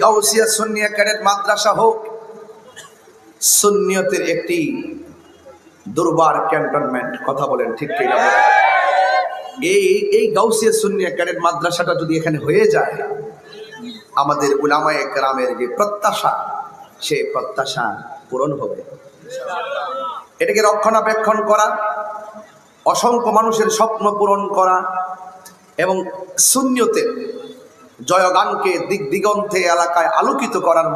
Gausia Sunnia cadet মাদ্রাসা হোক, সুন্নিয়তের একটি দুর্বার ক্যান্টনমেন্ট। কথা বলেন ঠিক কিনা? এই গাউসিয়া সুন্নিয়া ক্যাডেট মাদ্রাসাটা যদি এখানে হয়ে যায়, আমাদের উলামায়ে কেরামের যে প্রত্যাশা, সেই প্রত্যাশা পূরণ হবে। এটাকে রক্ষণাবেক্ষণ করা, অসংখ্য মানুষের স্বপ্ন পূরণ করা এবং সুন্নিয়তের জয়গানকে দিক দিগন্তে এলাকায় আলোকিত করার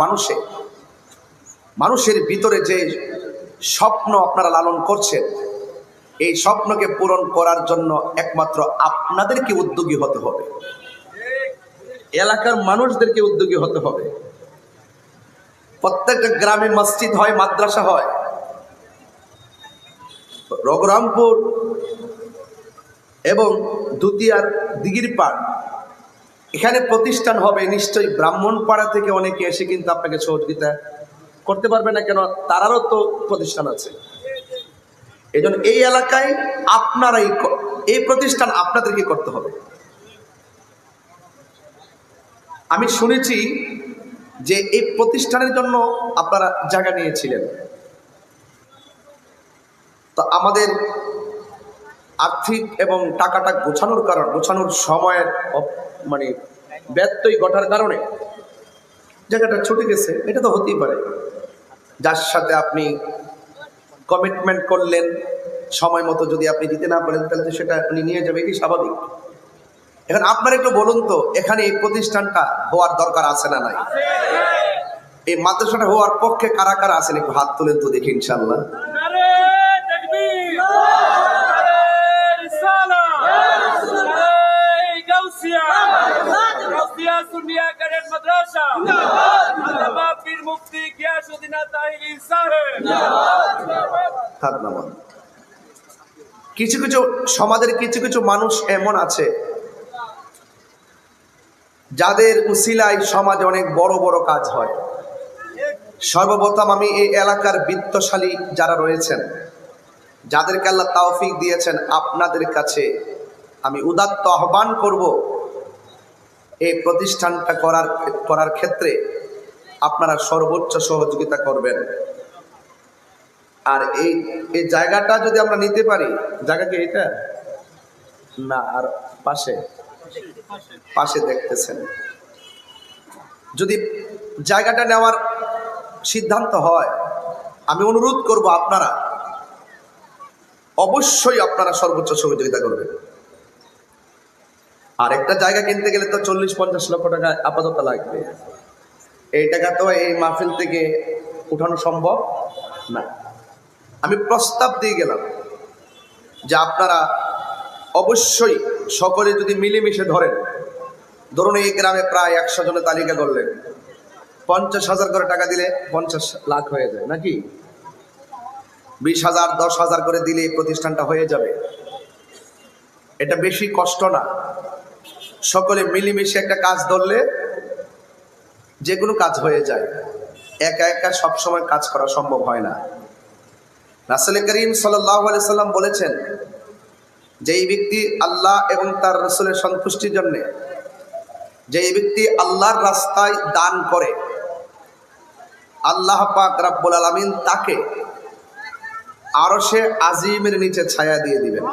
মানুষের ভিতরে যে স্বপ্ন আপনারা লালন করছেন, এই স্বপ্নকে পূরণ করার জন্য একমাত্র আপনাদেরকে উদ্যোগী হতে হবে, এলাকার মানুষদেরকে উদ্যোগী হতে হবে। প্রত্যেকটা গ্রামে মসজিদ হয়, মাদ্রাসা হয়। রঘুরামপুর এবং দুতিয়ার দিঘিরপাড় এখানে প্রতিষ্ঠান হবে, নিশ্চয়ই ব্রাহ্মণপাড়া থেকে অনেকে এসে কিন্তু আপনাকে সহযোগিতা করতে পারবে না, কেন তারারও তো প্রতিষ্ঠান আছে। এই জন্য এই এলাকায় আপনারাই এই প্রতিষ্ঠান আপনাদেরকে করতে হবে। আমি শুনেছি যে এই প্রতিষ্ঠানের জন্য আপনারা জায়গা নিয়েছিলেন, তো আমাদের আর্থিক এবং টাকাটা গোছানোর সময়ের মানে ব্যত্যয় ঘটার কারণে জায়গাটা ছুটে গেছে। এটা তো হতেই পারে, যার সাথে আপনি কমিটমেন্ট করলেন সময় মতো যদি আপনি দিতে না পারেন, তাহলে তো সেটা উনি নিয়ে যাবে, এটি স্বাভাবিক। এখন আপনার একটু বলুন তো, এখানে এই প্রতিষ্ঠানটা হওয়ার দরকার আছে না নাই? এই মাদ্রাসাটা হওয়ার পক্ষে কারা কারা আছেন একটু হাত তুলেন তো দেখি, ইনশাআল্লাহ। কিছু কিছু সমাজের কিছু মানুষ এমন আছে যাদের উসিলায় সমাজে অনেক বড় বড় কাজ হয়। সর্বপ্রথম আমি এই এলাকার বিত্তশালী যারা রয়েছেন, যাদেরকে আল্লাহ তৌফিক দিয়েছেন, আপনাদের কাছে আমি উদাত্ত আহ্বান করব, এই প্রতিষ্ঠানটা করার ক্ষেত্রে আপনারা সর্বোচ্চ সহযোগিতা করবেন। আর এই জায়গাটা যদি আমরা নিতে পারি, জায়গা কি এটা না, আর পাশে দেখতেছেন, যদি জায়গাটা নেওয়ার সিদ্ধান্ত হয়, আমি অনুরোধ করব আপনারা অবশ্যই আপনারা সর্বোচ্চ সহযোগিতা করবেন। আর একটা জায়গা কিনতে গেলে তো 40-50 লক্ষ টাকা আপাতত লাগবে। এই টাকা তো এই মাহফিল থেকে উঠানো সম্ভব না। আমি প্রস্তাব দিয়ে গেলাম যে আপনারা অবশ্যই সকলে যদি মিলেমিশে ধরুন এই গ্রামে প্রায় 100 জনের তালিকা করলেন, 50,000 করে টাকা দিলে 50 লাখ হয়ে যায় নাকি? 20,000 10,000 করে দিলে এই প্রতিষ্ঠানটা হয়ে যাবে। এটা বেশি কষ্ট না। সকলে মিলেমিশে একটা কাজ ধরলে যে কোনো কাজ হয়ে যায়। একা একা সবসময় কাজ করা সম্ভব হয় না। রাসূল করিম সাল্লাল্লাহু আলাইহি সাল্লাম বলেছেন, যেই ব্যক্তি আল্লাহ এবং তার রাসূলের সন্তুষ্টির জন্য যেই ব্যক্তি আল্লাহর রাস্তায় দান করে, আল্লাহ পাক রব্বুল আলামিন তাকে আরশে আজিমের নিচে ছায়া দিয়ে দিবেন।